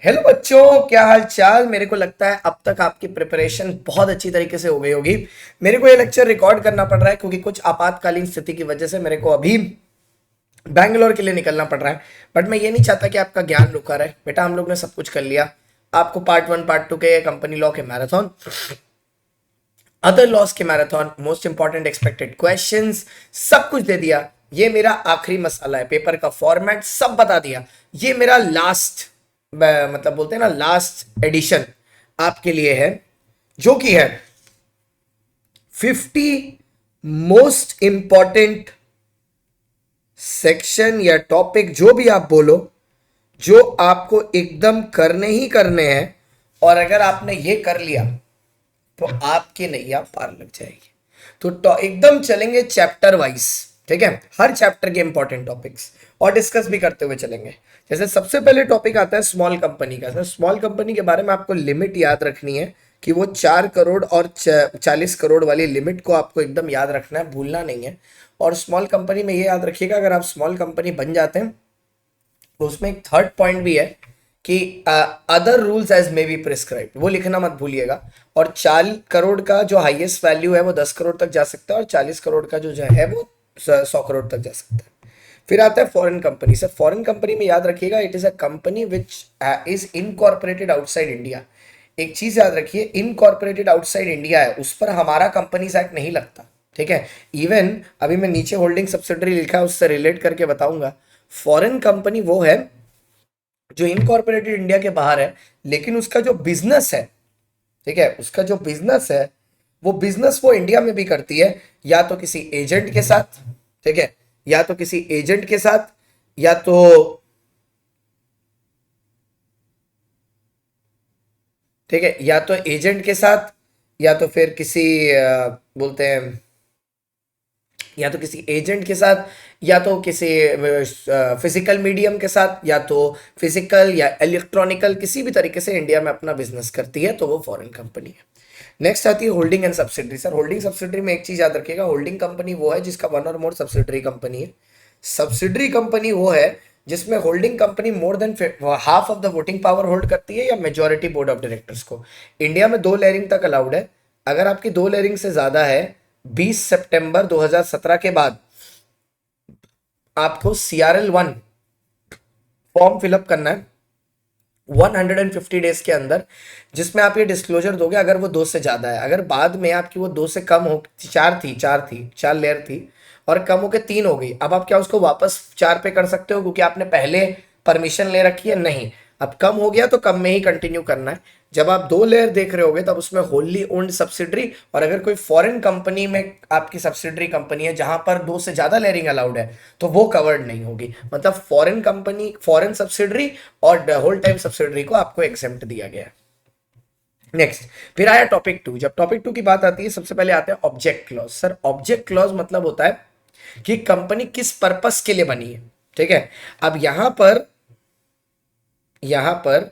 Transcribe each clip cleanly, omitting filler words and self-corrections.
Hello बच्चों, क्या हाल चाल। मेरे को लगता है अब तक आपकी प्रिपरेशन बहुत अच्छी तरीके से हो गई होगी। मेरे को ये लेक्चर रिकॉर्ड करना पड़ रहा है क्योंकि कुछ आपातकालीन स्थिति की वजह से मेरे को अभी बैंगलोर के लिए निकलना पड़ रहा है। बट मैं ये नहीं चाहता कि आपका ज्ञान रुका रहे। बेटा, हम लोग ने सब कुछ कर लिया। आपको पार्ट 1 पार्ट 2 के कंपनी लॉ के मैराथन, अदर लॉस के marathon, most important expected questions, सब कुछ दे दिया। ये मेरा आखिरी मसाला है। पेपर का फॉर्मेट सब बता दिया। ये मेरा लास्ट, मतलब बोलते हैं ना, लास्ट एडिशन आपके लिए है, जो कि है 50 मोस्ट इंपॉर्टेंट सेक्शन या टॉपिक, जो भी आप बोलो, जो आपको एकदम करने ही करने हैं। और अगर आपने ये कर लिया तो आपकी नैया पार लग जाएगी। तो एकदम चलेंगे चैप्टर वाइज, ठीक है। हर चैप्टर के इंपॉर्टेंट टॉपिक्स और डिस्कस भी करते हुए चलेंगे। जैसे सबसे पहले टॉपिक आता है स्मॉल कंपनी का। सर, स्मॉल कंपनी के बारे में आपको लिमिट याद रखनी है कि वो 4 करोड़ और 40 करोड़ वाली लिमिट को आपको एकदम याद रखना है, भूलना नहीं है। और स्मॉल कंपनी में ये याद रखिएगा, अगर आप स्मॉल कंपनी बन जाते हैं तो उसमें एक थर्ड पॉइंट भी है कि other rules as may be prescribed, वो लिखना मत भूलिएगा। और 4 करोड़ का जो हाईएस्ट वैल्यू है वो 10 करोड़ तक जा सकता है, और 40 करोड़ का जो है वो 100 करोड़ तक जा सकता है। फिर आता है foreign company. Sir, foreign company में याद रखिएगा, it is a company which is incorporated outside India. एक चीज याद रखिए, इनकॉर्पोरेटेड आउटसाइड इंडिया है, उस पर हमारा कंपनीज एक्ट नहीं लगता, ठीक है। इवन अभी मैं नीचे होल्डिंग सब्सिडरी लिखा है, उससे रिलेट करके बताऊंगा। फॉरेन कंपनी वो है जो इनकॉर्पोरेटेड इंडिया के बाहर है, लेकिन उसका जो बिजनेस है, ठीक है, उसका जो बिजनेस है वो बिजनेस वो इंडिया में भी करती है, या तो किसी एजेंट के साथ, ठीक है, या तो किसी एजेंट के साथ, या तो, ठीक है, या तो एजेंट के साथ, या तो फिर किसी बोलते हैं, या तो किसी एजेंट के साथ, या तो किसी फिजिकल मीडियम के साथ, या तो फिजिकल या इलेक्ट्रॉनिकल, किसी भी तरीके से इंडिया में अपना बिजनेस करती है, तो वो फॉरेन कंपनी है। नेक्स्ट आती है holding and subsidiary. Sir, holding subsidiary में एक चीज याद रखिएगा, होल्डिंग कंपनी वो है जिसका वन और मोर सब्सिडरी कंपनी है। सब्सिडरी कंपनी वो है जिसमें holding company more than half of the voting power hold करती है, या मेजोरिटी बोर्ड ऑफ डायरेक्टर्स को। इंडिया में 2 लेयरिंग तक अलाउड है। अगर आपकी 2 लेयरिंग से ज्यादा है, 20 सितंबर 2017 के बाद आपको CRL 1 फॉर्म फिलअप करना है 150 डेज के अंदर, जिसमें आप ये डिस्क्लोजर दोगे अगर वो 2 से ज्यादा है। अगर बाद में आपकी वो 2 से कम हो, 4 लेयर थी और कम होकर 3 हो गई, अब आप क्या उसको वापस 4 पे कर सकते हो क्योंकि आपने पहले परमिशन ले रखी है? नहीं। अब कम हो गया तो कम में ही कंटिन्यू करना है। जब आप 2 लेयर देख रहे होगे तब उसमें होली ओन्ड सब्सिडरी, और अगर कोई फॉरेन कंपनी में आपकी सब्सिडरी कंपनी है जहां पर 2 से ज्यादा लेयरिंग अलाउड है, तो वो कवर्ड नहीं होगी। मतलब फॉरेन कंपनी, फॉरेन सब्सिडरी और होल टाइम सब्सिडरी को आपको एग्जेम्प्ट दिया गया है। नेक्स्ट, फिर आया टॉपिक 2। जब टॉपिक 2 की बात आती है, सबसे पहले आते हैं object clause. Sir, object clause मतलब होता है कि कंपनी किस पर्पस के लिए बनी है, ठीक है। अब यहां पर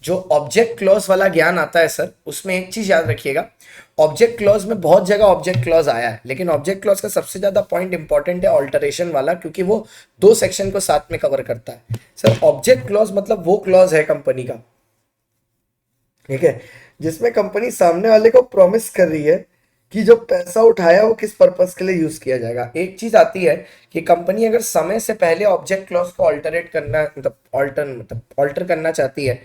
जो ऑब्जेक्ट क्लॉज वाला ज्ञान आता है सर, उसमें एक चीज याद रखिएगा, ऑब्जेक्ट क्लॉज में बहुत जगह ऑब्जेक्ट क्लॉज आया है, लेकिन ऑब्जेक्ट क्लॉज का सबसे ज्यादा पॉइंट इंपॉर्टेंट है ऑल्टरेशन वाला, क्योंकि वो 2 सेक्शन को साथ में कवर करता है। सर, ऑब्जेक्ट क्लॉज मतलब वो क्लॉज है कंपनी का, ठीक है, जिसमें कंपनी सामने वाले को प्रॉमिस कर रही है कि जो पैसा उठाया वो किस पर्पस के लिए यूज किया जाएगा। एक चीज आती है कि कंपनी अगर समय से पहले ऑब्जेक्ट क्लॉज को ऑल्टरेट करना, मतलब ऑल्टर करना चाहती है,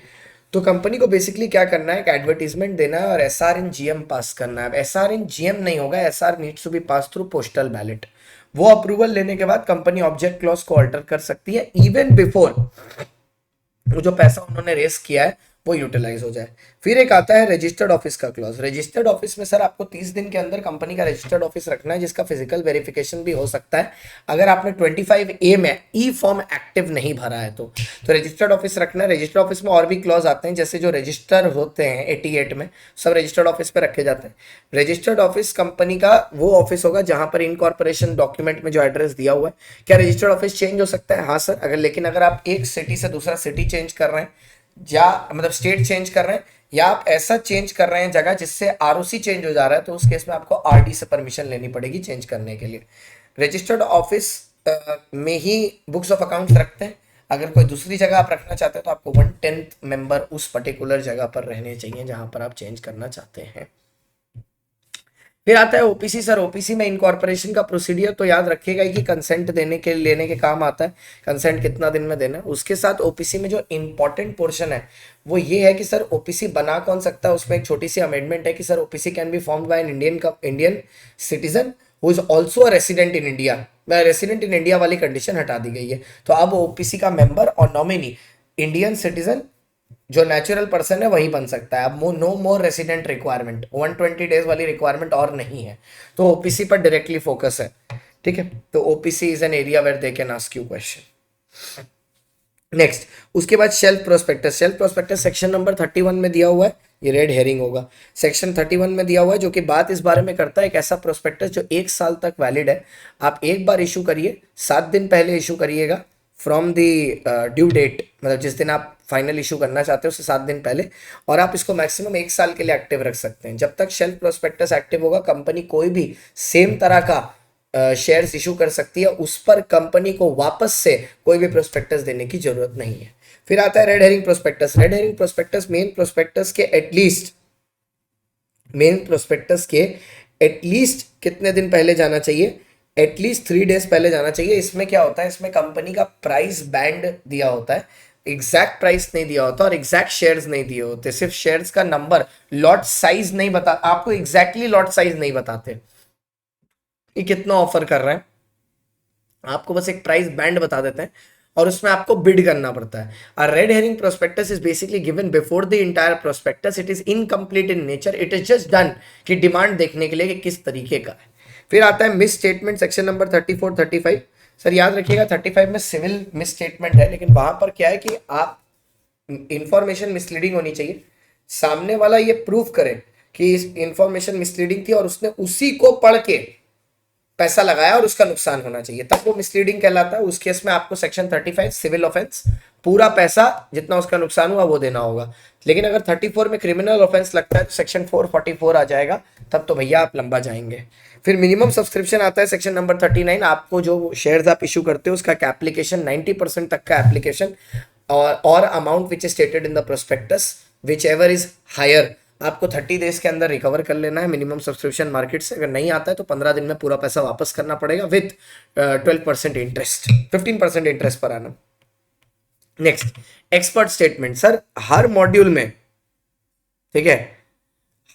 तो कंपनी को बेसिकली क्या करना है, एक एडवर्टीजमेंट देना है और SR इन GM पास करना है। SR इन GM नहीं होगा, SR needs to be pass through postal ballot. वो अप्रूवल लेने के बाद कंपनी ऑब्जेक्ट क्लॉज को ऑल्टर कर सकती है, इवन बिफोर वो जो पैसा उन्होंने रेस किया है वो यूटिलाइज हो जाए। फिर एक आता है रजिस्टर्ड ऑफिस का क्लॉज। रजिस्टर्ड ऑफिस में सर आपको 30 दिन के अंदर कंपनी का रजिस्टर्ड ऑफिस रखना है, जिसका फिजिकल वेरिफिकेशन भी हो सकता है अगर आपने 25A में ई फॉर्म एक्टिव नहीं भरा है तो रजिस्टर्ड ऑफिस रखना है। रजिस्टर्ड ऑफिस में और भी क्लॉज आते हैं, जैसे जो रजिस्टर होते हैं 88 में, सब रजिस्टर्ड ऑफिस पे रखे जाते हैं। रजिस्टर्ड ऑफिस कंपनी का वो ऑफिस होगा जहां पर इनकॉर्पोरेशन डॉक्यूमेंट में जो एड्रेस दिया हुआ है। क्या रजिस्टर्ड ऑफिस चेंज हो सकता है? हाँ सर, लेकिन अगर आप एक सिटी से दूसरा सिटी चेंज कर रहे हैं, या मतलब स्टेट चेंज कर रहे हैं, या आप ऐसा चेंज कर रहे हैं जगह जिससे ROC चेंज हो जा रहा है, तो उस केस में आपको RD से परमिशन लेनी पड़ेगी चेंज करने के लिए। रजिस्टर्ड ऑफिस में ही बुक्स ऑफ अकाउंट्स रखते हैं। अगर कोई दूसरी जगह आप रखना चाहते हैं तो आपको 1/10 मेंबर उस पर्टिकुलर जगह पर रहने चाहिए जहां पर आप चेंज करना चाहते हैं। फिर आता है ओपीसी। सर ओपीसी में इनकॉर्पोरेशन का प्रोसीडियर तो याद रखिएगा कि कंसेंट देने के लेने के काम आता है, कंसेंट कितना दिन में देना है। उसके साथ ओपीसी में जो इंपॉर्टेंट पोर्शन है वो ये है कि सर ओपीसी बना कौन सकता है, उसमें एक छोटी सी अमेंडमेंट है कि sir OPC can be formed by an Indian citizen who is also a resident in India. Resident in India वाली कंडीशन हटा दी गई है, तो अब ओपीसी का मेंबर और नॉमिनी इंडियन सिटीजन जो नेचुरल पर्सन है वही बन सकता है। अब नो मोर रेसिडेंट रिक्वायरमेंट, 120 डेज वाली रिक्वायरमेंट और नहीं है, तो ओपीसी पर डायरेक्टली फोकस है। ठीक है, तो OPC is an area where they can ask you question. Next, उसके बाद shelf prospectus. Shelf prospectus section number 31 में दिया हुआ है, ये रेड हेरिंग होगा। सेक्शन 31 में दिया हुआ है जो कि बात इस बारे में करता है एक ऐसा प्रोस्पेक्टस जो 1 साल तक वैलिड है। आप एक बार इशू करिए, 7 दिन पहले इशू करिएगा फ्रॉम द ड्यू डेट, मतलब जिस दिन आप फाइनल इशू करना चाहते हो उससे 7 दिन पहले, और आप इसको मैक्सिमम 1 साल के लिए एक्टिव रख सकते हैं। जब तक शेल्फ प्रोस्पेक्टस एक्टिव होगा कंपनी कोई भी सेम तरह का शेयर्स इशू कर सकती है, उस पर कंपनी को वापस से कोई भी प्रोस्पेक्टस देने की जरूरत नहीं है। फिर आता है red herring prospectus. Red herring prospectus main prospectus के एटलीस्ट कितने दिन पहले जाना चाहिए? एटलीस्ट 3 डेज पहले जाना चाहिए। इसमें क्या होता है, इसमें कंपनी का प्राइस बैंड दिया होता है, एग्जैक्ट प्राइस नहीं दिया होता और एग्जैक्ट शेयर्स नहीं दिए होते, सिर्फ शेयर्स का नंबर, लॉट साइज नहीं बता, आपको एग्जैक्टली लॉट साइज नहीं बताते कि कितना ऑफर कर रहे हैं, आपको बस एक प्राइस बैंड बता देते हैं और उसमें आपको बिड करना पड़ता है। A red herring prospectus is basically given before the entire prospectus, it is incomplete in nature, it is just done कि डिमांड देखने के लिए कि किस तरीके का है। फिर आता है miss statement, section number 34 35। Sir याद रखिएगा 35 में सिविल मिस स्टेटमेंट है, लेकिन वहां पर क्या है कि आप इंफॉर्मेशन मिसलीडिंग होनी चाहिए, सामने वाला ये प्रूफ करे कि इस इंफॉर्मेशन मिसलीडिंग थी और उसने उसी को पढ़ के पैसा लगाया और उसका नुकसान होना चाहिए, तब वो मिसलीडिंग कहलाता है। उस केस में आपको सेक्शन 35 सिविल ऑफेंस, पूरा पैसा जितना उसका नुकसान हुआ वो देना होगा। लेकिन अगर 34 में क्रिमिनल ऑफेंस लगता है तो सेक्शन 444 आ जाएगा, तब तो भैया आप लंबा जाएंगे। फिर मिनिमम सब्सक्रिप्शन आता है सेक्शन नंबर 39। आपको जो शेयर्स आप इशू करते हो उसका एप्लीकेशन 90% तक का एप्लीकेशन और amount which is stated in the prospectus whichever is higher आपको 30 डेज के अंदर रिकवर कर लेना है मिनिमम सब्सक्रिप्शन मार्केट से। अगर नहीं आता है तो 15 दिन में पूरा पैसा वापस करना पड़ेगा विथ 12% इंटरेस्ट, 15% इंटरेस्ट पर आना। Next, expert statement. सर हर मॉड्यूल में, ठीक है,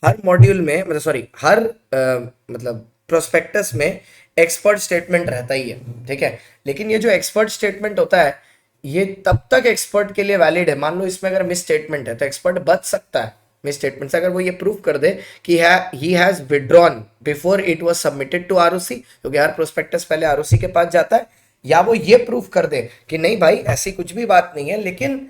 हर मॉड्यूल में मतलब सॉरी हर मतलब प्रोस्पेक्टस में एक्सपर्ट स्टेटमेंट रहता ही है, ठीक है। लेकिन ये जो एक्सपर्ट स्टेटमेंट होता है ये तब तक एक्सपर्ट के लिए वैलिड है, मान लो इसमें अगर मिस स्टेटमेंट है तो एक्सपर्ट बच सकता है मिस स्टेटमेंट से, अगर वो ये प्रूफ कर दे कि he has withdrawn before it was submitted to ROC, क्योंकि हर प्रोस्पेक्टस पहले आरओसी के पास जाता है, या वो ये प्रूफ कर दे कि नहीं भाई ऐसी कुछ भी बात नहीं है, लेकिन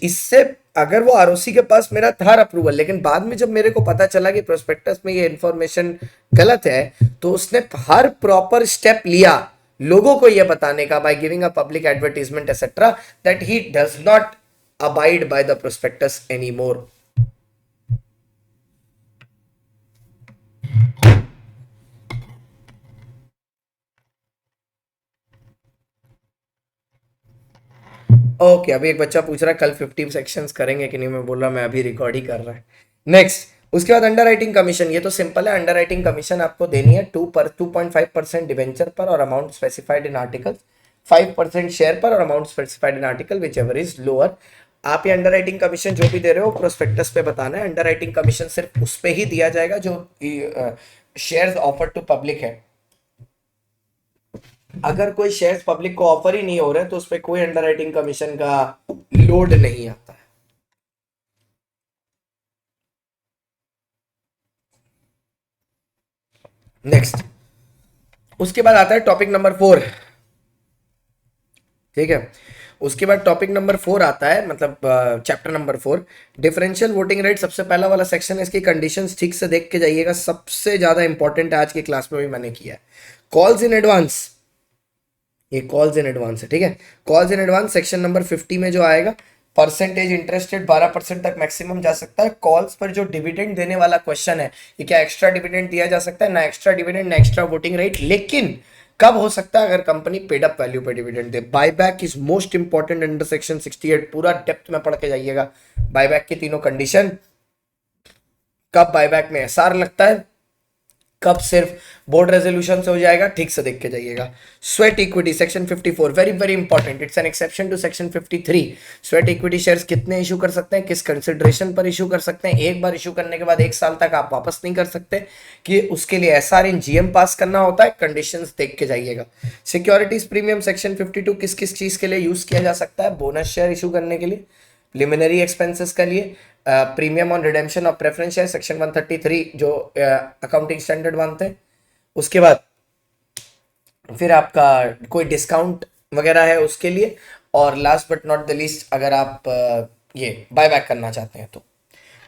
इससे अगर वो आरओसी के पास मेरा था अप्रूवल, लेकिन बाद में जब मेरे को पता चला कि प्रोस्पेक्टस में ये इंफॉर्मेशन गलत है, तो उसने हर प्रॉपर स्टेप लिया लोगों को यह बताने का, by giving a public advertisement etcetera, that he does not abide by the prospectus any more. Okay, अभी एक बच्चा पूछ रहा है कल 50 सेक्शंस करेंगे कि नहीं, मैं बोल रहा मैं अभी रिकॉर्ड ही कर रहा है। नेक्स्ट, उसके बाद अंडर राइटिंग कमीशन। ये तो सिंपल है, अंडर राइटिंग कमीशन आपको देनी है 2.5% डिवेंचर पर और amount specified in article, 5% share पर और amount specified in article which ever is lower. आप ये अंडर राइटिंग कमीशन जो भी दे रहे हो प्रोस्पेक्टस पे बताना है। अंडर राइटिंग कमीशन सिर्फ उस पे ही दिया जाएगा जो शेयर्स ऑफर टू पब्लिक है। अगर कोई शेयर्स पब्लिक को ऑफर ही नहीं हो रहे तो उस पर कोई अंडर राइटिंग कमीशन का लोड नहीं आता है। नेक्स्ट, उसके बाद आता है टॉपिक नंबर 4, ठीक है। उसके बाद टॉपिक नंबर 4 आता है, मतलब chapter number 4 differential voting right. सबसे पहला वाला सेक्शन है, इसकी कंडीशंस ठीक से देख के जाइएगा, सबसे ज्यादा इंपॉर्टेंट है, आज की क्लास में भी मैंने किया है। कॉल्स इन एडवांस, ये कॉल्स इन एडवांस है, ठीक है। Calls in advance section number 50 में जो आएगा, परसेंटेज इंटरेस्टेड 12% तक मैक्सिमम जा सकता है। कॉल्स पर जो डिविडेंड देने वाला क्वेश्चन है, ये क्या एक्स्ट्रा डिविडेंड दिया जा सकता है? ना एक्स्ट्रा डिविडेंड ना एक्स्ट्रा वोटिंग राइट, लेकिन कब हो सकता है? अगर कंपनी पेड अप वैल्यू पे dividend they. Buyback is most important under section 68, पूरा डेप्थ में पढ़ के जाइएगा बायबैक की तीनों कंडीशन। कब बायबैक में एसआर लगता है, कब सिर्फ बोर्ड रेजोल्यूशन से हो जाएगा, ठीक से देख के जाइएगा। Sweat equity section 54 very very important, it's an exception to section 53। Sweat equity shares कितने इशू कर सकते हैं, किस कंसिडरेशन पर इशू कर सकते हैं, एक बार इशू करने के बाद 1 साल तक आप वापस नहीं कर सकते, कि उसके लिए एसआर इन जीएम पास करना होता है, कंडीशंस देख के जाइएगा। सिक्योरिटीज प्रीमियम सेक्शन 52 किस किस चीज के लिए यूज किया जा सकता है, बोनस शेयर इशू करने के लिए, प्रिलिमिनरी एक्सपेंसेस के लिए, premium on redemption of preference share section 133 जो अकाउंटिंग स्टैंडर्ड मानते हैं, उसके बाद फिर आपका कोई डिस्काउंट वगैरह है उसके लिए, और last but not the least अगर आप ये बायबैक करना चाहते हैं तो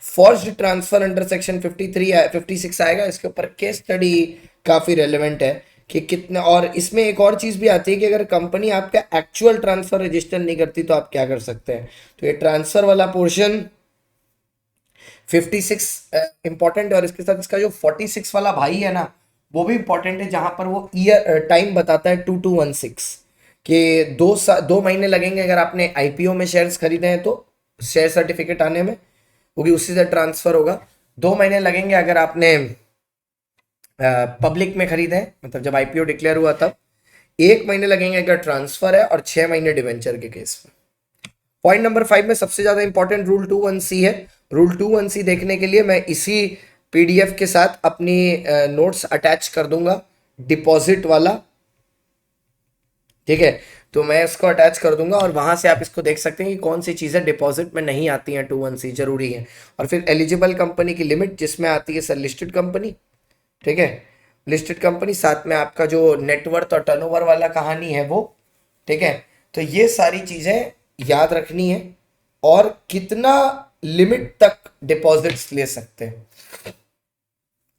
फोर्स्ड ट्रांसफर अंडर सेक्शन 56 आएगा। इसके ऊपर केस स्टडी काफी रेलेवेंट है कि कितना, और इसमें एक और चीज भी आती है कि अगर कंपनी आपका एक्चुअल ट्रांसफर रजिस्टर नहीं करती तो आप क्या कर सकते हैं। तो ये ट्रांसफर वाला पोर्शन 56 इंपॉर्टेंट है, और इसके साथ इसका जो 46 वाला भाई है ना वो भी इंपॉर्टेंट है, जहां पर वो ईयर टाइम बताता है 2216 कि 2 महीने लगेंगे अगर आपने आईपीओ में शेयर्स खरीदे हैं तो शेयर सर्टिफिकेट आने में, वो भी उसी से ट्रांसफर होगा। 2 महीने लगेंगे अगर आपने पब्लिक में खरीदे हैं, मतलब जब आईपीओ डिक्लेयर हुआ तब। 1 महीने लगेंगे अगर ट्रांसफर है, और 6 महीने डिवेंचर के केस में। पॉइंट नंबर 5 में सबसे ज्यादा इंपॉर्टेंट रूल 21C है। रूल 21C देखने के लिए मैं इसी पीडीएफ के साथ अपनी नोट्स अटैच कर दूंगा, डिपॉजिट वाला, ठीक है। तो मैं इसको अटैच कर दूंगा और वहां से आप इसको देख सकते हैं कि कौन सी चीजें डिपॉजिट में नहीं आती हैं, 21C जरूरी है। और फिर एलिजिबल कंपनी की लिमिट जिसमें आती है सर लिस्टेड कंपनी, ठीक है, लिस्टेड कंपनी, साथ में आपका जो नेटवर्थ और टर्नओवर वाला कहानी है वो, ठीक है। तो ये सारी चीजें याद रखनी है, और कितना लिमिट तक डिपॉजिट्स ले सकते हैं,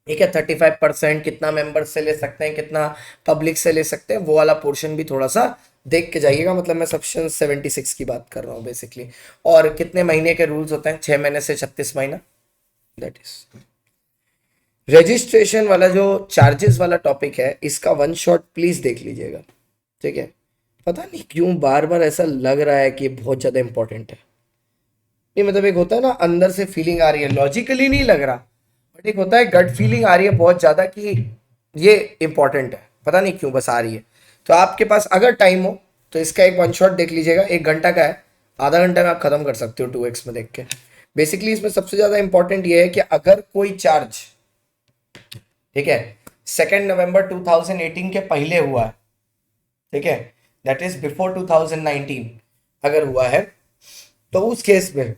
ठीक है, 35%, कितना मेंबर्स से ले सकते हैं, कितना पब्लिक से ले सकते हैं, वो वाला पोर्शन भी थोड़ा सा देख के जाइएगा। मतलब मैं सेक्शन 76 की बात कर रहा हूँ बेसिकली। और कितने महीने के रूल्स होते हैं, 6 महीने से 36 महीना, दैट इज। रजिस्ट्रेशन वाला जो चार्जेस वाला टॉपिक है, इसका 1 शॉट प्लीज देख लीजिएगा, ठीक है। पता नहीं क्यों बार बार ऐसा लग रहा है कि बहुत ज्यादा इंपॉर्टेंट है। नहीं मतलब एक होता है ना अंदर से फीलिंग आ रही है, लॉजिकली नहीं लग रहा, बट एक होता है गट फीलिंग आ रही है बहुत ज्यादा कि ये इंपॉर्टेंट है, पता नहीं क्यों बस आ रही है। तो आपके पास अगर टाइम हो तो इसका एक 1 शॉट देख लीजिएगा, 1 घंटा का है, आधा घंटा में आप खत्म कर सकते हो 2x में देख के। बेसिकली इसमें सबसे ज्यादा इंपॉर्टेंट ये है कि अगर कोई चार्ज, ठीक है, 2 नवंबर 2018 के पहले हुआ है, ठीक है, दैट इज बिफोर 2019 अगर हुआ है, तो उस केस में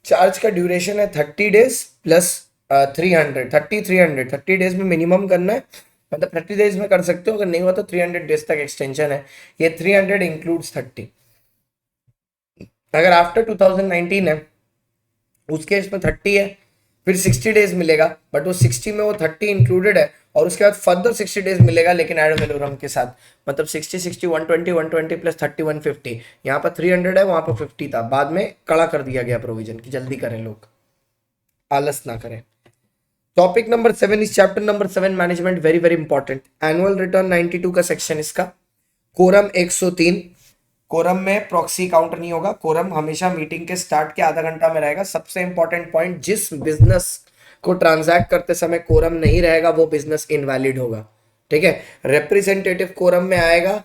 चार्ज का ड्यूरेशन है 30 डेज प्लस 30 डेज में मिनिमम करना है, मतलब 30 डेज में कर सकते हो, अगर नहीं हुआ तो 300 डेज तक एक्सटेंशन है। ये 300 इंक्लूड्स 30। अगर आफ्टर 2019 है उस केस में 30 है, फिर 60 डेज मिलेगा, बट वो 60 में वो 30 इंक्लूडेड है, और उसके बाद फर्दर 60 डेज मिलेगा लेकिन एड वैलोरम के साथ, मतलब 60 60 120 प्लस 30 150। यहाँ पर 300 है, वहां पर 50 था, बाद में कड़ा कर दिया गया प्रोविजन की, जल्दी करें लोग, आलस ना करें। टॉपिक नंबर 7 इस chapter number 7 management, very very important. Annual return 92 का सेक्शन इसका। कोरम 103, कोरम में प्रॉक्सी काउंट नहीं होगा, कोरम हमेशा मीटिंग के स्टार्ट के आधा घंटा में रहेगा। सबसे इंपॉर्टेंट पॉइंट, जिस बिजनेस को ट्रांजैक्ट करते समय कोरम नहीं रहेगा वो बिजनेस इनवैलिड होगा, ठीक है। रिप्रेजेंटेटिव कोरम में आएगा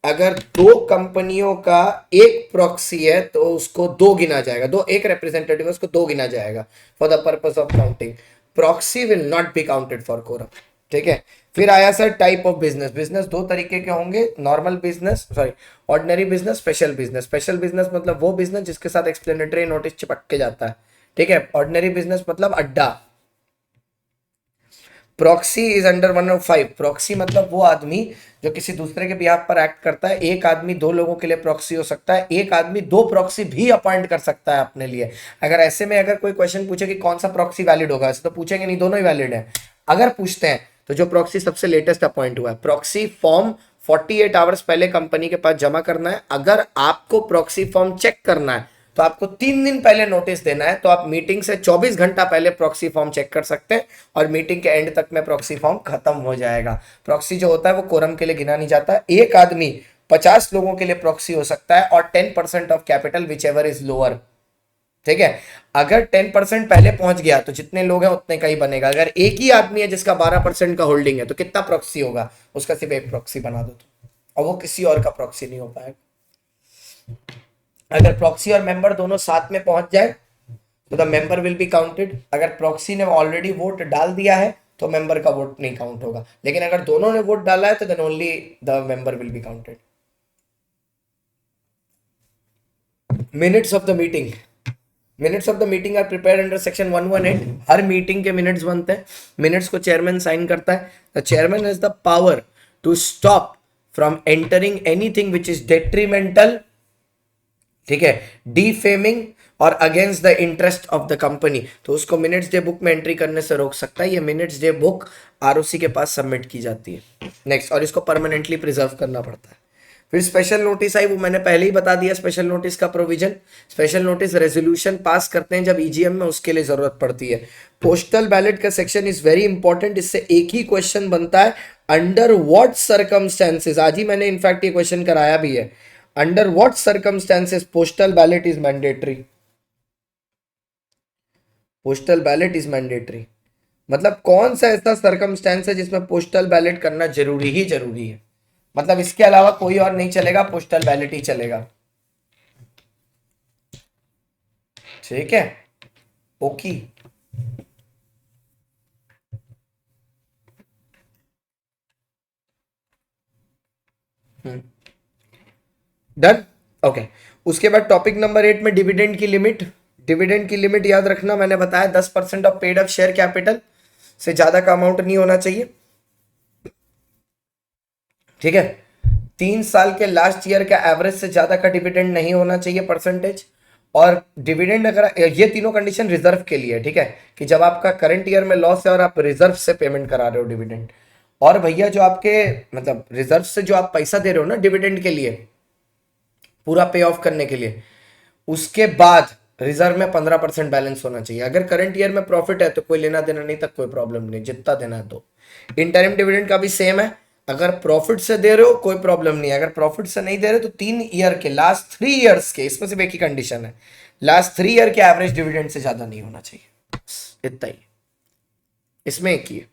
अगर 2 कंपनियों का एक प्रॉक्सी है तो उसको 2 गिना जाएगा, एक रिप्रेजेंटेटिव है उसको 2 गिना जाएगा for the purpose of counting. Proxy will not be counted for quorum, ठीक है। फिर आया sir type of business. Business 2 तरीके के होंगे, normal business, sorry ordinary business, special business. Special business मतलब वो बिजनेस जिसके साथ एक्सप्लेनेटरी नोटिस चिपक के जाता है, ठीक है। ऑर्डिनरी बिजनेस मतलब अड्डा। Proxy is under 105। प्रॉक्सी मतलब वो आदमी जो किसी दूसरे के बिहाफ पर एक्ट करता है। एक आदमी 2 लोगों के लिए प्रॉक्सी हो सकता है, एक आदमी 2 प्रॉक्सी भी अपॉइंट कर सकता है अपने लिए। अगर ऐसे में अगर कोई क्वेश्चन पूछे कि कौन सा प्रॉक्सी वैलिड होगा, ऐसे तो पूछेंगे नहीं, दोनों ही वैलिड है। अगर पूछते हैं तो जो प्रॉक्सी सबसे लेटेस्ट अपॉइंट हुआ है, प्रॉक्सी फॉर्म 48 आवर्स पहले कंपनी के पास जमा करना है। अगर आपको प्रॉक्सी फॉर्म चेक करना है तो आपको 3 दिन पहले नोटिस देना है, तो आप मीटिंग से 24 घंटा पहले प्रॉक्सी फॉर्म चेक कर सकते हैं और मीटिंग के एंड तक में प्रॉक्सी फॉर्म खत्म हो जाएगा। प्रॉक्सी जो होता है वो कोरम के लिए गिना नहीं जाता, एक आदमी 50 लोगों के लिए प्रॉक्सी हो सकता है और 10% of capital which ever is lower. ठीक है, अगर 10% पहले पहुंच गया तो जितने लोग हैं उतने का ही बनेगा। अगर एक ही आदमी है जिसका 12% का होल्डिंग है तो कितना प्रॉक्सी होगा, उसका सिर्फ एक प्रॉक्सी बना दो तो, और वो किसी और का प्रॉक्सी नहीं हो पाएगा। अगर प्रॉक्सी और मेंबर दोनों साथ में पहुंच जाए तो the member will be counted. अगर प्रॉक्सी ने ऑलरेडी वोट डाल दिया है तो मेंबर का वोट नहीं काउंट होगा, लेकिन अगर दोनों ने वोट डाला है तो then only the member will be counted. Minutes of the meeting, minutes of the meeting are prepared under section 118। हर मीटिंग के मिनट्स बनते हैं, मिनट्स को चेयरमैन साइन करता है। The chairman has the power to stop from entering anything which is detrimental, ठीक है, defaming और against the interest of the company, तो उसको मिनट्स डे बुक में एंट्री करने से रोक सकता है। ये मिनट्स डे बुक आरओसी के पास सबमिट की जाती है। नेक्स्ट, और इसको परमानेंटली प्रिजर्व करना पड़ता है। फिर स्पेशल नोटिस आई, वो मैंने पहले ही बता दिया स्पेशल नोटिस का provision. Special notice resolution pass करते हैं जब ईजीएम में, उसके लिए जरूरत पड़ती है। पोस्टल बैलेट का सेक्शन इज वेरी इंपॉर्टेंट, इससे एक ही क्वेश्चन बनता है, अंडर व्हाट सर्कमस्टेंसेस। आज ही मैंने इनफैक्ट ये क्वेश्चन कराया भी है, under what circumstances postal ballot is mandatory. Postal ballot is mandatory मतलब कौन सा ऐसा सर्कमस्टेंस है जिसमें पोस्टल बैलेट करना जरूरी ही जरूरी है, मतलब इसके अलावा कोई और नहीं चलेगा, पोस्टल बैलेट ही चलेगा। ठीक है, ओके। Done, okay. उसके बाद टॉपिक नंबर 8 में डिविडेंड की लिमिट। डिविडेंड की लिमिट याद रखना, मैंने बताया 10% of paid up share capital से ज्यादा का अमाउंट नहीं होना चाहिए। ठीक है, 3 साल के लास्ट ईयर का एवरेज से ज्यादा का डिविडेंड नहीं होना चाहिए परसेंटेज। और डिविडेंड अगर, ये तीनों कंडीशन रिजर्व के लिए, ठीक है, कि जब आपका करंट ईयर में लॉस है और आप रिजर्व से पेमेंट करा रहे हो डिविडेंड, और भैया जो आपके मतलब रिजर्व से जो आप पैसा दे रहे हो ना डिविडेंड के लिए, पूरा पे ऑफ करने के लिए, उसके बाद रिजर्व में 15% बैलेंस होना चाहिए। अगर करंट ईयर में प्रॉफिट है तो कोई लेना देना नहीं, तक कोई प्रॉब्लम नहीं, जितना देना है तो। इंटरिम डिविडेंड का भी सेम है, अगर प्रॉफिट से दे रहे हो कोई प्रॉब्लम नहीं है, अगर प्रॉफिट से नहीं दे रहे तो 3 ईयर के, लास्ट 3 ईयर्स के, इसमें सिर्फ एक ही कंडीशन है, लास्ट 3 ईयर के एवरेज डिविडेंड से ज्यादा नहीं होना चाहिए, इतना ही, इसमें एक ही है।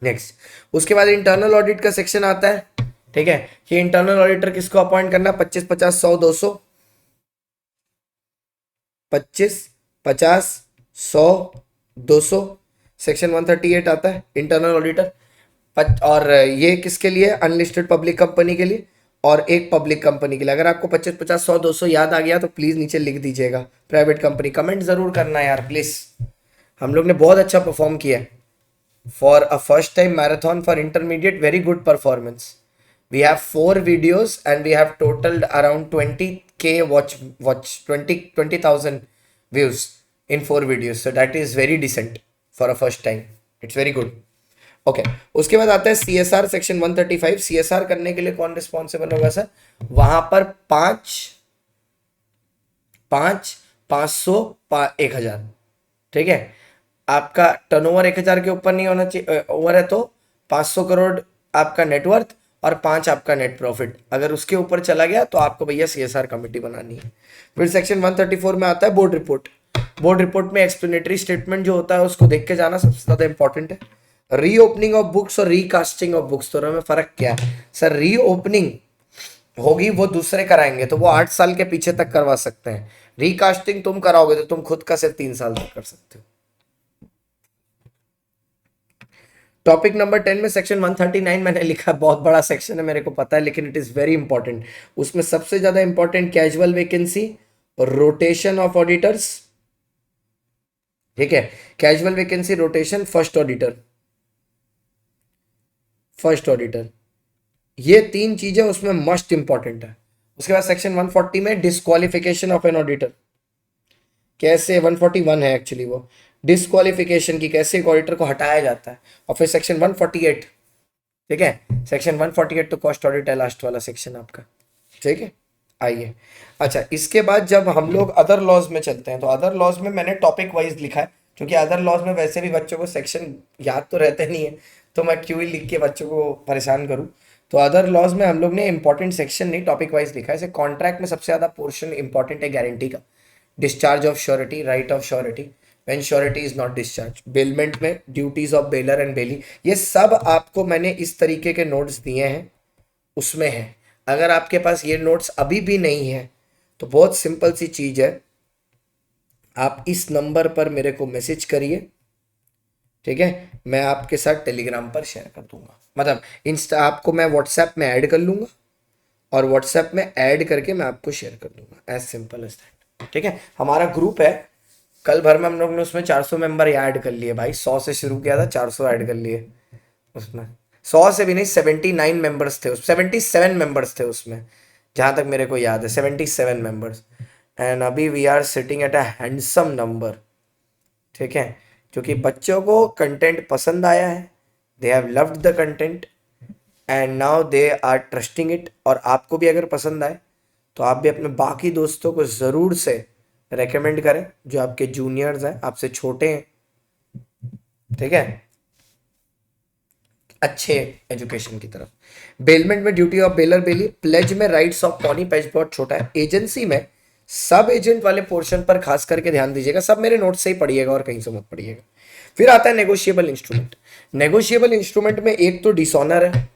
नेक्स्ट, उसके बाद इंटरनल ऑडिट का सेक्शन आता है। ठीक है, कि इंटरनल ऑडिटर किसको अपॉइंट करना, 25, 50, 100, 200, 25, 50, 100, 200, सेक्शन 138 आता है इंटरनल ऑडिटर। और ये किसके लिए, अनलिस्टेड पब्लिक कंपनी के लिए और एक पब्लिक कंपनी के लिए। अगर आपको 25, 50, 100, 200 याद आ गया तो प्लीज नीचे लिख दीजिएगा प्राइवेट कंपनी, कमेंट जरूर करना यार प्लीज। हम लोग ने बहुत अच्छा परफॉर्म किया है for a first time marathon for intermediate, very good performance. We have 4 videos and we have totaled around 20k watch 20,000 views in 4 videos, so that is very decent for a first time, it's very good। Okay, उसके बाद आता है CSR section 135। CSR करने के लिए कौन responsible होगा sir, वहां पर 5, 500, 1000, ठीक है। आपका टर्नओवर 1000 के ऊपर नहीं होना चाहिए, ओवर है तो 500 करोड़ आपका नेटवर्थ और 5 आपका नेट प्रॉफिट, अगर उसके ऊपर चला गया तो आपको भैया CSR कमेटी बनानी है। फिर सेक्शन 134 में आता है बोर्ड रिपोर्ट। बोर्ड रिपोर्ट में एक्सप्लेनेटरी स्टेटमेंट जो होता है उसको देख के जाना सबसे ज्यादा इंपॉर्टेंट है। रीओपनिंग ऑफ बुक्स और रीकास्टिंग ऑफ बुक्स, दोनों में फर्क क्या है सर, रीओपनिंग होगी वो दूसरे कराएंगे तो वो 8 साल के पीछे तक करवा सकते हैं, रीकास्टिंग तुम कराओगे तो तुम खुद का सिर्फ 3 साल तक कर सकते हो। टॉपिक नंबर 10 में सेक्शन 139 मैंने लिखा, बहुत बड़ा सेक्शन है मेरे को पता है, लेकिन इट इज वेरी इंपॉर्टेंट। उसमें सबसे ज्यादा इंपॉर्टेंट कैजुअल वैकेंसी और रोटेशन ऑफ ऑडिटर्स। ठीक है, casual vacancy, rotation, first auditor, first auditor, ये 3 चीजें उसमें मस्ट इंपॉर्टेंट है। उसके बाद सेक्शन 140 में डिस्क्वालिफिकेशन ऑफ एन ऑडिटर, कैसे, 141 है एक्चुअली वो, डिस्क्वालिफिकेशन की, कैसे एक ऑडिटर को हटाया जाता है। और फिर सेक्शन 148, ठीक है, सेक्शन 148 तो कॉस्ट ऑडिट है, लास्ट वाला सेक्शन आपका, ठीक है। आइए, अच्छा इसके बाद जब हम लोग अदर लॉज में चलते हैं तो अदर लॉज में मैंने टॉपिक वाइज लिखा है, क्योंकि अदर लॉज में वैसे भी बच्चों को सेक्शन याद तो रहते नहीं है, तो मैं क्यों ही लिख के बच्चों को परेशान करूं। तो अदर लॉज में हम लोग ने इंपॉर्टेंट सेक्शन नहीं टॉपिक वाइज लिखा है। जैसे कॉन्ट्रैक्ट में सबसे ज़्यादा पोर्शन इंपॉर्टेंट है गारंटी का, discharge of surety, right of surety when surety is not discharge, bailment में ड्यूटीज ऑफ बेलर एंड बेली, ये सब आपको मैंने इस तरीके के नोट्स दिए हैं उसमें है। अगर आपके पास ये नोट्स अभी भी नहीं है तो बहुत सिंपल सी चीज है, आप इस नंबर पर मेरे को मैसेज करिए, ठीक है, मैं आपके साथ टेलीग्राम पर शेयर कर दूंगा, मतलब इंस्टा आपको मैं व्हाट्सएप में ऐड कर लूंगा और व्हाट्सएप में ऐड करके मैं आपको शेयर कर दूंगा, एज सिंपल एज दैट। ठीक है, हमारा ग्रुप है, कल भर में हम लोग ने उसमें 400 मेंबर ऐड कर लिए भाई, 100 से शुरू किया था 400 ऐड कर लिए उसमें, 100 से भी नहीं, 79 मेंबर्स थे, 77 मेंबर्स थे उसमें, जहाँ तक मेरे को याद है 77 मेंबर्स। एंड अभी we are sitting at a handsome number, ठीक है, क्योंकि बच्चों को कंटेंट पसंद आया है, they have loved the content and now they are trusting it. और आपको भी अगर पसंद आए तो आप भी अपने बाकी दोस्तों को ज़रूर से रेकमेंड करें जो आपके जूनियर्स हैं, आपसे छोटे हैं, ठीक है, अच्छे एजुकेशन की तरफ। बेलमेंट में duty of bailor bailee, pledge में राइट्स ऑफ पॉनी, पेज बहुत छोटा है। एजेंसी में सब एजेंट वाले पोर्शन पर खास करके ध्यान दीजिएगा, सब मेरे नोट से ही पढ़िएगा और कहीं से मत पढ़िएगा। फिर आता है नेगोशिएबल इंस्ट्रूमेंट। नेगोशिएबल इंस्ट्रूमेंट में एक तो डिसऑनर है,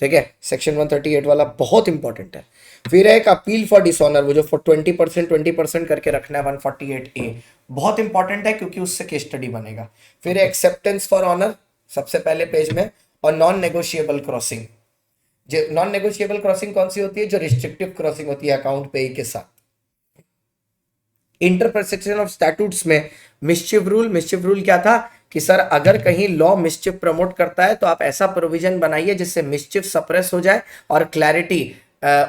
ठीक है, सेक्शन 138 वाला बहुत इंपॉर्टेंट है। फिर है एक अपील फॉर डिसऑनर, वो जो 20% करके रखना है 148A, बहुत इंपॉर्टेंट है क्योंकि उससे केस स्टडी बनेगा। फिर एक्सेप्टेंस फॉर ऑनर सबसे पहले पेज में, और नॉन नेगोशिएबल क्रॉसिंग। जो नॉन नेगोशिएबल क्रॉसिंग कौन सी होती है, जो रिस्ट्रिक्टिव क्रॉसिंग होती है अकाउंट पे के साथ। इंटरप्रिटेशन ऑफ स्टैट्यूट्स में मिस्चिफ रूल, मिस्चिफ रूल क्या था कि सर अगर कहीं लॉ मिस्चिफ प्रमोट करता है तो आप ऐसा प्रोविजन बनाइए जिससे मिस्चिफ सप्रेस हो जाए और क्लैरिटी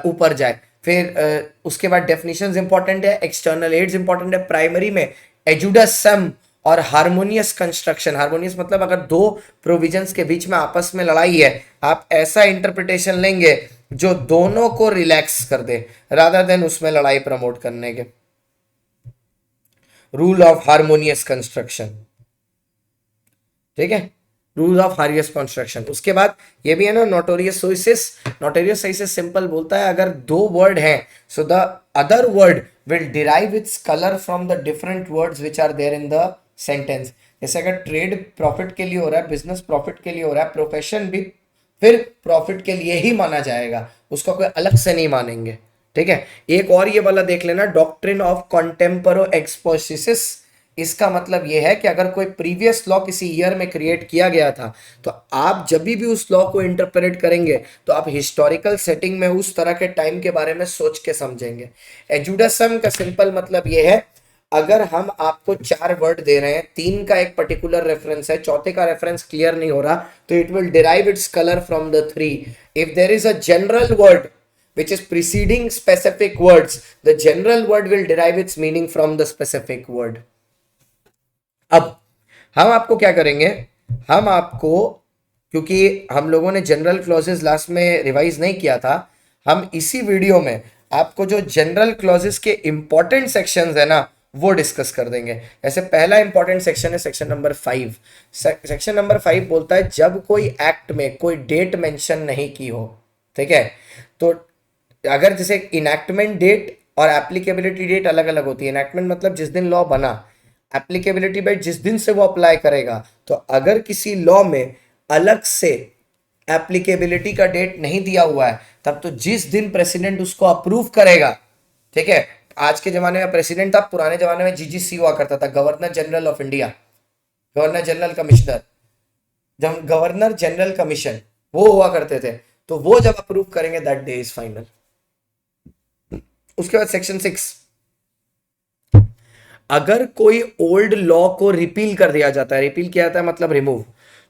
ऊपर जाए। फिर उसके बाद डेफिनेशंस इंपॉर्टेंट है, एक्सटर्नल एड्स इंपॉर्टेंट है। प्राइमरी में एजुडस सम और हार्मोनियस कंस्ट्रक्शन, हार्मोनियस मतलब अगर दो प्रोविजंस के बीच में आपस में लड़ाई है, आप ऐसा इंटरप्रिटेशन लेंगे जो दोनों को रिलैक्स कर दे रादर देन उसमें लड़ाई प्रमोट करने के। रूल ऑफ हार्मोनियस कंस्ट्रक्शन, ठीक है, रूल ऑफ हार्मोनियस कंस्ट्रक्शन। उसके बाद ये भी है ना नोटोरियस सोइसिस। नोटोरियस सोइसिस सिंपल बोलता है अगर दो वर्ड हैं so the other word will derive its colour from the different words which are there in the sentence. जैसे अगर ट्रेड प्रॉफिट के लिए हो रहा है, बिजनेस प्रॉफिट के लिए हो रहा है, प्रोफेशन भी फिर प्रॉफिट के लिए ही माना जाएगा, उसको कोई अलग से नहीं मानेंगे, ठीक है। एक और ये वाला देख लेना, डॉक्ट्रिन ऑफ कॉन्टेम्परो एक्सपोसिस। इसका मतलब यह है कि अगर कोई प्रीवियस लॉ किसी ईयर में क्रिएट किया गया था तो आप जब भी उस लॉ को इंटरप्रेट करेंगे तो आप हिस्टोरिकल सेटिंग में उस तरह के टाइम के बारे में सोच के समझेंगे। एजुडसम का सिंपल मतलब यह है अगर हम आपको 4 वर्ड दे रहे हैं, 3 का एक पर्टिकुलर रेफरेंस है, चौथे का रेफरेंस क्लियर नहीं हो रहा, तो it will derive its colour from the 3। If there is a general word which is preceding specific words, the general word will derive its meaning from the specific word. अब हम आपको क्या करेंगे, हम आपको, क्योंकि हम लोगों ने जनरल क्लॉजेस लास्ट में रिवाइज नहीं किया था, हम इसी वीडियो में आपको जो जनरल क्लॉजेस के इंपॉर्टेंट सेक्शंस है ना वो डिस्कस कर देंगे। ऐसे पहला इंपॉर्टेंट सेक्शन है सेक्शन नंबर 5। सेक्शन नंबर 5 बोलता है जब कोई एक्ट में कोई डेट मेंशन नहीं की हो, ठीक है, तो अगर जैसे इनैक्टमेंट डेट और एप्लीकेबिलिटी डेट अलग अलग होती है। इनैक्टमेंट मतलब जिस दिन लॉ बना, एप्लीकेबिलिटी डेट जिस दिन से वो अप्लाई करेगा। तो अगर किसी लॉ में अलग से एप्लीकेबिलिटी का डेट नहीं दिया हुआ है तब तो जिस दिन प्रेसिडेंट उसको अप्रूव करेगा, ठीक है, आज के जमाने में प्रेसिडेंट था, पुराने जमाने में जीजीसी हुआ करता था, governor general of India, governor general commissioner, जब गवर्नर जनरल कमीशन वो हुआ करते थे, तो वो जब अप्रूव करेंगे दैट डे इज फाइनल। उसके बाद सेक्शन 6, अगर कोई ओल्ड लॉ को रिपील कर दिया जाता है, रिपील किया जाता है मतलब रिमूव,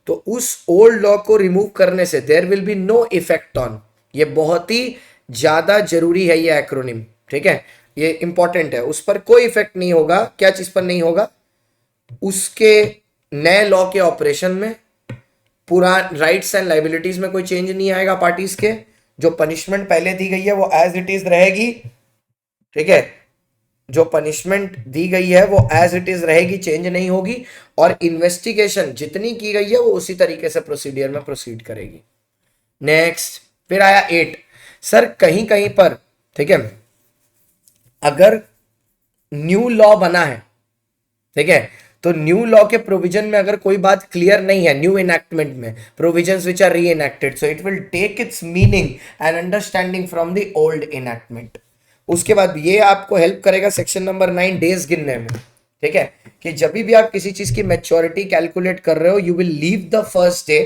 तो उस ओल्ड लॉ को रिमूव करने से there will be no effect on, ये बहुत ही ज्यादा जरूरी है ये एक्रोनिम, ठीक है, ये इंपॉर्टेंट है, उस पर कोई इफेक्ट नहीं होगा। क्या चीज पर नहीं होगा, उसके नए लॉ के ऑपरेशन में, पूरा राइट्स एंड लाइबिलिटीज में कोई चेंज नहीं आएगा पार्टीज के, जो पनिशमेंट पहले दी गई है वो एज इट इज रहेगी, ठीक है, जो पनिशमेंट दी गई है वो एज इट इज रहेगी, चेंज नहीं होगी, और इन्वेस्टिगेशन जितनी की गई है वो उसी तरीके से प्रोसीडियर में प्रोसीड करेगी। नेक्स्ट, फिर आया 8। सर कहीं कहीं पर, ठीक है, अगर न्यू लॉ बना है, ठीक है, तो न्यू लॉ के प्रोविजन में अगर कोई बात क्लियर नहीं है, न्यू इनैक्टमेंट में provisions which are reenacted, so it will take its meaning and understanding from the old enactment. उसके बाद ये आपको हेल्प करेगा सेक्शन नंबर 9 डेज गिनने में, ठीक है, कि जब भी आप किसी चीज की मैच्योरिटी कैलकुलेट कर रहे हो, you will leave the first day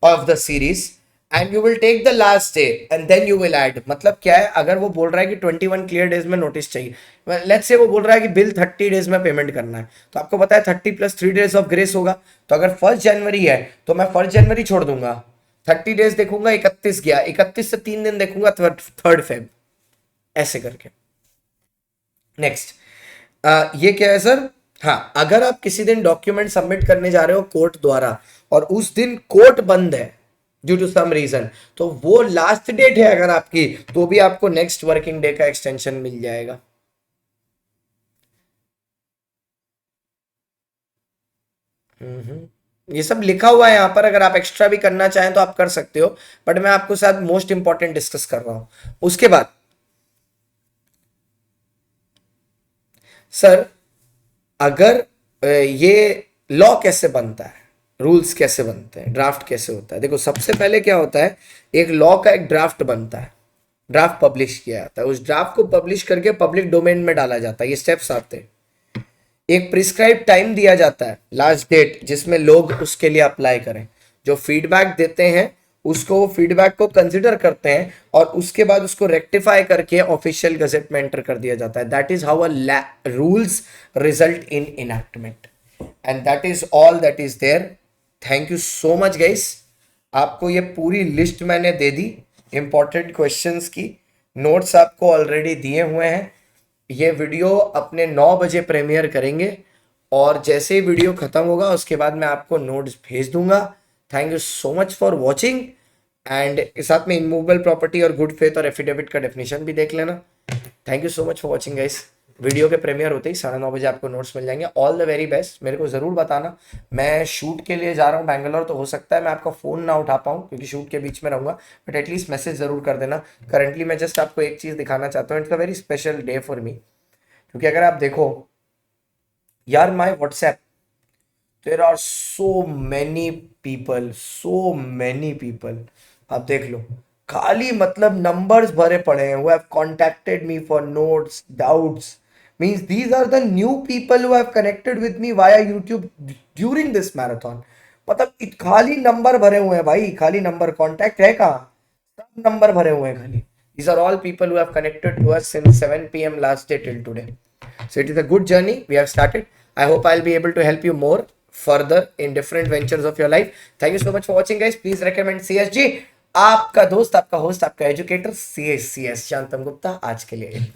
of the series and you will take the last day and then you will add. मतलब क्या है, अगर वो बोल रहा है कि 21 क्लियर डेज में नोटिस चाहिए, लेट्स से वो बोल रहा है कि बिल 30 डेज में पेमेंट करना है, तो आपको पता है 30 + 3 डेज ऑफ ग्रेस होगा, तो अगर 1 जनवरी है तो मैं 1 जनवरी छोड़ दूंगा, 30 डेज देखूंगा, 31 गया, 31 से 3 दिन देखूंगा, 3 फेब, ऐसे करके। नेक्स्ट, ये क्या है सर, हाँ, अगर आप किसी दिन डॉक्यूमेंट सबमिट करने जा रहे हो कोर्ट द्वारा और उस दिन कोर्ट बंद है ड्यू टू सम रीजन, तो वो लास्ट डेट है अगर आपकी, तो भी आपको नेक्स्ट वर्किंग डे का एक्सटेंशन मिल जाएगा। ये सब लिखा हुआ है यहाँ पर, अगर आप एक्स्ट्रा भी करना चाहें तो आप कर सकते हो, बट मैं आपको साथ मोस्ट इंपॉर्टेंट डिस्कस कर रहा हूं। उसके बाद सर, अगर ये लॉ कैसे बनता है, रूल्स कैसे बनते हैं, ड्राफ्ट कैसे होता है, देखो सबसे पहले क्या होता है, एक लॉ का एक ड्राफ्ट बनता है, ड्राफ्ट पब्लिश किया जाता है, उस ड्राफ्ट को पब्लिश करके पब्लिक डोमेन में डाला जाता है, ये स्टेप्स आते हैं। एक प्रिस्क्राइब टाइम दिया जाता है, लास्ट डेट, जिसमें लोग उसके लिए अप्लाई करें, जो फीडबैक देते हैं उसको, फीडबैक को कंसिडर करते हैं और उसके बाद उसको रेक्टिफाई करके ऑफिशियल गजेट में एंटर कर दिया जाता है। That is how a rules result in enactment and that is all that is there. Thank you so much guys, आपको ये पूरी लिस्ट मैंने दे दी इंपॉर्टेंट क्वेश्चंस की, नोट्स आपको ऑलरेडी दिए हुए हैं। ये वीडियो अपने 9 बजे प्रीमियर करेंगे और जैसे ही वीडियो खत्म होगा उसके बाद मैं आपको नोट्स भेज दूंगा। Thank you so much for watching and साथ में इमूवेबल प्रॉपर्टी और गुड फेथ और एफिडेविट का डेफिनेशन भी देख लेना। Thank you so much for watching guys. Video के प्रीमियर होते ही 9:30 बजे आपको नोट्स मिल जाएंगे। All the very best. मेरे को ज़रूर बताना, मैं शूट के लिए जा रहा हूँ बैंगलोर, तो हो सकता है मैं आपका फ़ोन ना उठा पाऊँ क्योंकि शूट के बीच में रहूँगा, बट एटलीस्ट मैसेज ज़रूर कर देना। करंटली मैं जस्ट आपको एक चीज़ दिखाना चाहता हूँ, it's a very special day for me, क्योंकि अगर आप देखो यार my WhatsApp, there are so many people, आप देख लो, खाली मतलब नंबर्स भरे पड़े हैं, who have contacted me for notes, doubts, means these are the new people who have connected with me via YouTube during this marathon। मतलब खाली number भरे हुए हैं भाई, खाली नंबर, कांटेक्ट है कहाँ, सब नंबर भरे हुए हैं खाली। These are all people who have connected to us since 7 p.m. last day till today. So it is a good journey we have started. I hope I'll be able to help you more further in different ventures of your life. Thank you so much for watching guys. Please recommend CSG। आपका दोस्त, आपका host, आपका educator CS शांतम Gupta. आज के लिए